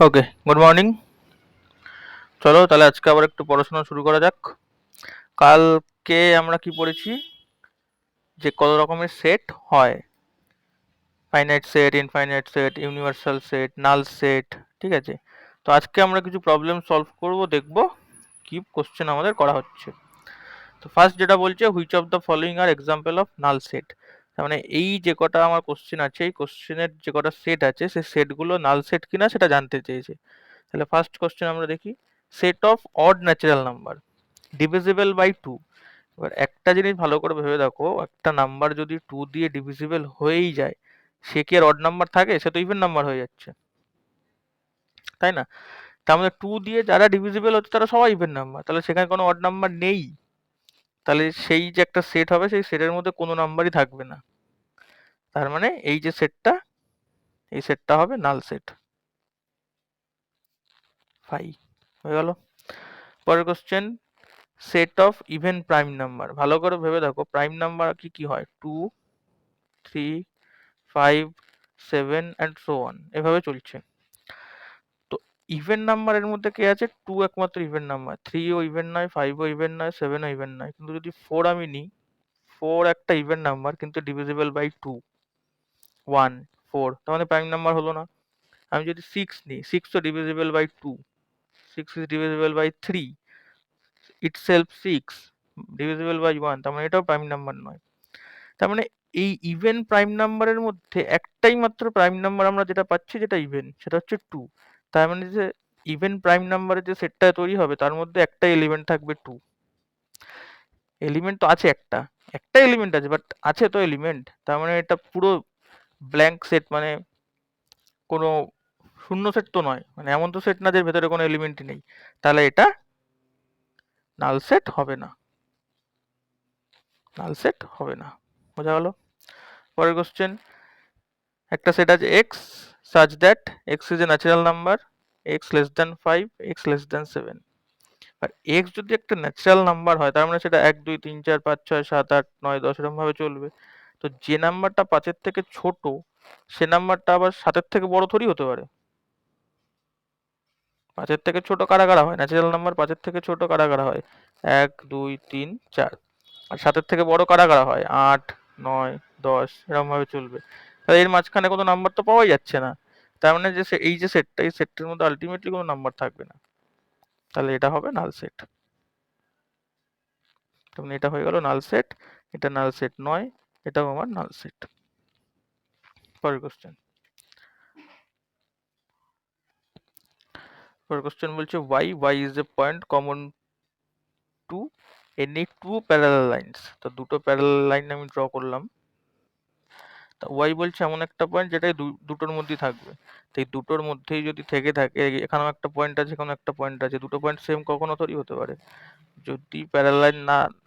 ওকে, good morning. চলো তাহলে আজকে আবার একটু পড়াশোনা শুরু করা যাক। কালকে আমরা কি পড়েছি, যে কত রকমের সেট হয়, finite set, infinite set, universal set, null set. ঠিক আছে, তো আজকে আমরা কিছু প্রবলেম সলভ করব, দেখব কি কোশ্চেন আমাদের করা হচ্ছে। তো ফার্স্ট যেটা বলছে, which of the following R example of null set. তার মানে এই যে কটা আমার কোশ্চেন আছে, এই কোশ্চেনের যে কটা সেট আছে, সেই সেটগুলো নাল সেট কিনা সেটা জানতে চেয়েছে। তাহলে ফার্স্ট কোশ্চেন আমরা দেখি, set of odd natural number divisible by two. এবার একটা জিনিস ভালো করে ভেবে দেখো, একটা নাম্বার যদি টু দিয়ে ডিভিজিবল হয়েই যায়, সে কি আর অড নাম্বার থাকে? সে তো ইভেন নাম্বার হয়ে যাচ্ছে, তাই না? তার মধ্যে টু দিয়ে যারা ডিভিজিবল হচ্ছে তারা সবাই ইভেন নাম্বার, তাহলে সেখানে কোনো অড নাম্বার নেই। তাহলে সেই যে একটা সেট হবে, সেই সেটের মধ্যে কোনো নাম্বারই থাকবে না। তার মানে এই যে সেটটা, এই সেটটা হবে নাল সেট। ফাই হয়ে গেল। পরের question, set of even prime number. ভালো করে ভেবে দেখো, প্রাইম নাম্বার কি কি হয়? 2, 3, 5, 7 অ্যান্ড সো অন, এভাবে চলছে। তো ইভেন নাম্বারের মধ্যে কে আছে? 2 একমাত্র ইভেন নাম্বার, 3 ও ইভেন নয়, 5 ও ইভেন নয়, 7 ও ইভেন নয়। কিন্তু যদি 4 আমি নিই, 4 একটা ইভেন নাম্বার কিন্তু ডিভিজিবল বাই 2, 1, 4, তার মানে প্রাইম নাম্বার হলো না। আমি যদি 6 নিই, 6 তো divisible by 2, 6 is divisible by 3, itself 6, divisible by 1, তার মানে এটাও প্রাইম নাম্বার নয়। তার মানে এই ইভেন প্রাইম নাম্বারের মধ্যে একটাই মাত্র প্রাইম নাম্বার আমরা যেটা পাচ্ছি, যেটা ইভেন, সেটা হচ্ছে 2। তার মানে যে ইভেন প্রাইম নাম্বারের যে সেটটা তৈরি হবে, তার মধ্যে একটা এলিমেন্ট থাকবে 2। এলিমেন্ট তো আছে একটা, একটা এলিমেন্ট আছে, বাট আছে তো এলিমেন্ট। তার মানে এটা পুরো ব্ল্যাঙ্ক সেট, মানে কোনো শূন্য সেট তো নয়, মানে এমন তো সেট না যে ভেতরে কোনো এলিমেন্টই নেই। তাহলে এটা নাল সেট হবে না, নাল সেট হবে না। বোঝা গেল? পরের কোশ্চেন, একটা সেট আছে x such that x is a natural number, x less than 5, x less than 7। R x যদি একটা ন্যাচারাল নাম্বার হয়, তার মানে সেটা 1, 2, 3, 4, 5, 6, 7, 8, 9, 10 এরকম ভাবে চলবে। তো যে নাম্বারটা 5-এর থেকে ছোট, সে নাম্বারটা আবার 7-এর থেকে বড় থোড়ি হতে পারে। 5-এর থেকে ছোট কারা কারা হয়? ন্যাচারাল নাম্বার 5-এর থেকে ছোট কারা কারা হয়? 1, 2, 3, 4। আর 7-এর থেকে বড় কারা কারা হয়? 8, 9, 10 এরকম ভাবে চলবে। তাহলে এর মাঝখানে কোনো নাম্বার তো পাওয়াই যাচ্ছে না। তার মানে যে এই যে সেটটা, এই সেটটার মধ্যে আলটিমেটলি কোনো নাম্বার থাকবে না। তাহলে এটা হবে নাল সেট। তার মানে এটা হয়ে গেল নাল সেট, এটা নাল সেট নয়, এটাও আমার নাল সেট। পরের কোশ্চেন, পরের কোশ্চেন বলছে y is a point common to any two parallel lines। তো দুটো প্যারালাল লাইন আমি ড্র করলাম। তা ওয়াই বলছে এমন একটা পয়েন্ট যেটা দুটোর মধ্যেই থাকবে। তো এই দুটোর মধ্যেই যদি থেকে থাকে, এখানেও একটা পয়েন্ট আছে, এখানেও একটা পয়েন্ট আছে, দুটো পয়েন্ট সেম কখনো তৈরি হতে পারে? যদি প্যারালাল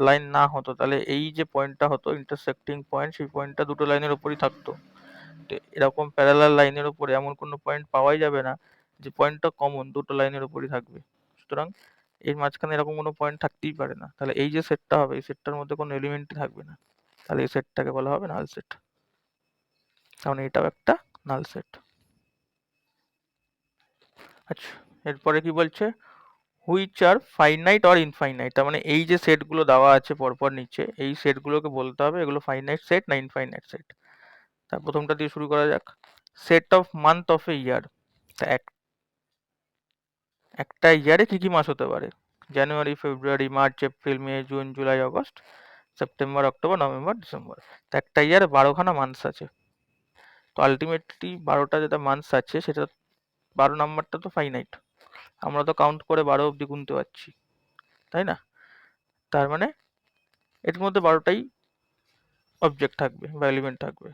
লাইন না হতো, তাহলে এই যে পয়েন্টটা হতো ইন্টারসেক্টিং পয়েন্ট, সেই পয়েন্টটা দুটো লাইনের উপরই থাকতো। তো এরকম প্যারালাল লাইনের উপরে এমন কোনো পয়েন্ট পাওয়াই যাবে না যে পয়েন্টটা কমন দুটো লাইনের উপরই থাকবে। সুতরাং এর মাঝখানে এরকম কোনো পয়েন্ট থাকতেই পারে না। তাহলে এই যে সেটটা হবে, এই সেটটার মধ্যে কোনো এলিমেন্টই থাকবে না। তাহলে এই সেটটাকে বলা হবে নাল সেট। কারণ এটাও একটা নাল সেট। আচ্ছা, এরপরে কি বলছে, which are finite or infinite. তার মানে এই যে সেটগুলো দেওয়া আছে পরপর নিচে, এই সেটগুলোকে বলতে হবে এগুলো ফাইনাইট সেট না ইনফাইনাইট সেট। তার প্রথমটা দিয়ে শুরু করা যাক, set of month of a year. তা একটা ইয়ারে কি কি মাস হতে পারে? জানুয়ারি, ফেব্রুয়ারি, মার্চ, এপ্রিল, মে, জুন, জুলাই, আগস্ট, সেপ্টেম্বর, অক্টোবর, নভেম্বর, ডিসেম্বর। তা একটা ইয়ারে 12খানা মান্থস আছে। তো আলটিমেটলি 12টা যেটা মান্থস আছে, সেটা 12 নাম্বারটা তো ফাইনাইট। আমরা তো কাউন্ট করে 12 অব্দি গুনতে পারছি, তাই না? তার মানে এর মধ্যে 12টাই অবজেক্ট থাকবে বা এলিমেন্ট থাকবে।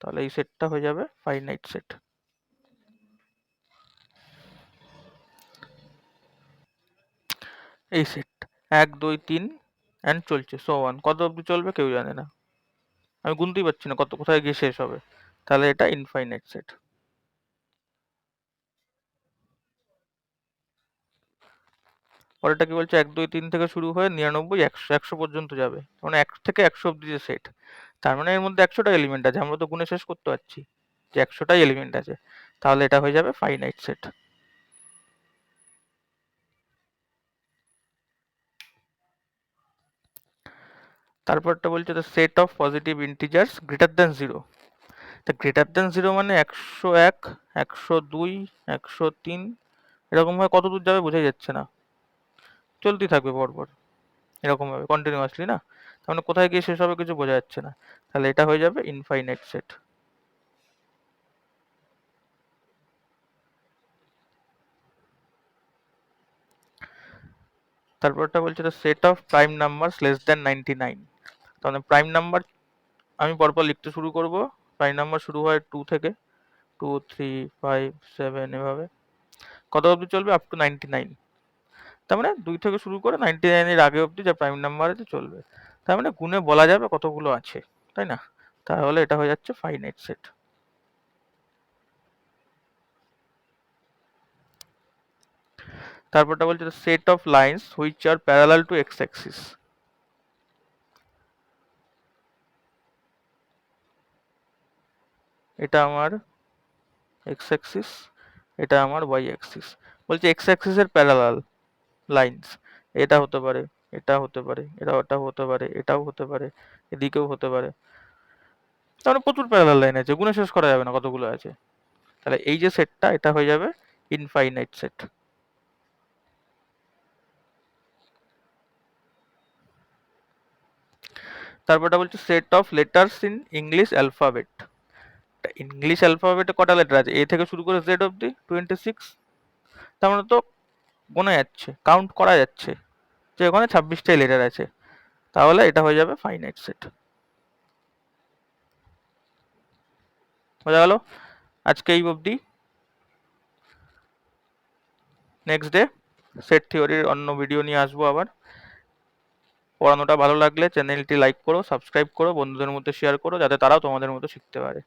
তাহলে এই সেটটা হয়ে যাবে ফাইনাইট সেট। এই সেট 1, 2, 3 অ্যান্ড চলছে সো অন, কত অব্দি চলবে কেউ জানে না, আমি গুনতেই পারছি না কত কোথায় গিয়ে শেষ হবে। তাহলে এটা ইনফাইনাইট সেট। পরেরটা কি বলছে, 1, 2, 3 থেকে শুরু হয়ে 99, 100, 100 পর্যন্ত যাবে। মানে 1 থেকে 100 অব্দি যে সেট, তার মানে এর মধ্যে 100টা এলিমেন্ট আছে। আমরা তো গুনে শেষ করতে পারছি যে 100টাই এলিমেন্ট আছে। তাহলে এটা হয়ে যাবে ফাইনাইট সেট। তারপরটা বলছে the set of positive integers greater than zero. তা গ্রেটার দ্যান জিরো মানে 101, 102, 103 এরকমভাবে কত দূর যাবে বোঝাই যাচ্ছে না, চলতেই থাকবে পরপর এরকমভাবে কন্টিনিউয়াসলি না, তার মানে কোথায় গিয়ে শেষ হবে কিছু বোঝা যাচ্ছে না, তাহলে এটা হয়ে যাবে ইনফাইনাইট সেট। তারপরটা বলছে the set of prime numbers less than 99। তাহলে প্রাইম নাম্বার আমি পরপর লিখতে শুরু করব। প্রাইম নাম্বার শুরু হয় 2 থেকে, 2, 3, 5, 7 এভাবে কত অবধি চলবে আপ টু 99। তার মানে 2 থেকে শুরু করে 99 এর আগে অবধি যা প্রাইম নাম্বার আছে চলবে, তার মানে গুণে বলা যাবে কতগুলো আছে, তাই না? তাহলে এটা হয়ে যাচ্ছে ফাইনাইট সেট। তারপরটা বলছে set of lines which are parallel to x axis. এটা আমার এক্স অ্যাক্সিস, এটা আমার ওয়াই অ্যাক্সিস। বলছে এক্স অ্যাক্সিসের প্যারালাল লাইন্স, এটা হতে পারে, এটা হতে পারে, এটা হতে পারে, এটাও হতে পারে, এদিকেও হতে পারে, তাহলে প্রচুর প্যারালাল লাইন আছে, গুণে শেষ করা যাবে না কতগুলো আছে। তাহলে এই যে সেটটা এটা হয়ে যাবে ইনফাইনাইট সেট। তারপরটা বলছে set of letters in English alphabet. English অ্যালফাবেটে কটা লেটার আছে, এ থেকে শুরু করে জেড অব্দি 26। তার মানে তো গোনা যাচ্ছে, কাউন্ট করা যাচ্ছে যে ওখানে 26টাই লেটার আছে, তাহলে এটা হয়ে যাবে ফাইনাইট সেট। বোঝা গেল? আজকে এই অবধি। নেক্সট ডে সেট থিওরির অন্য ভিডিও নিয়ে আসবো আবার। পড়ানোটা ভালো লাগলে চ্যানেলটি লাইক করো, সাবস্ক্রাইব করো, বন্ধুদের মধ্যে শেয়ার করো, যাতে তারাও তোমাদের মতো শিখতে পারে।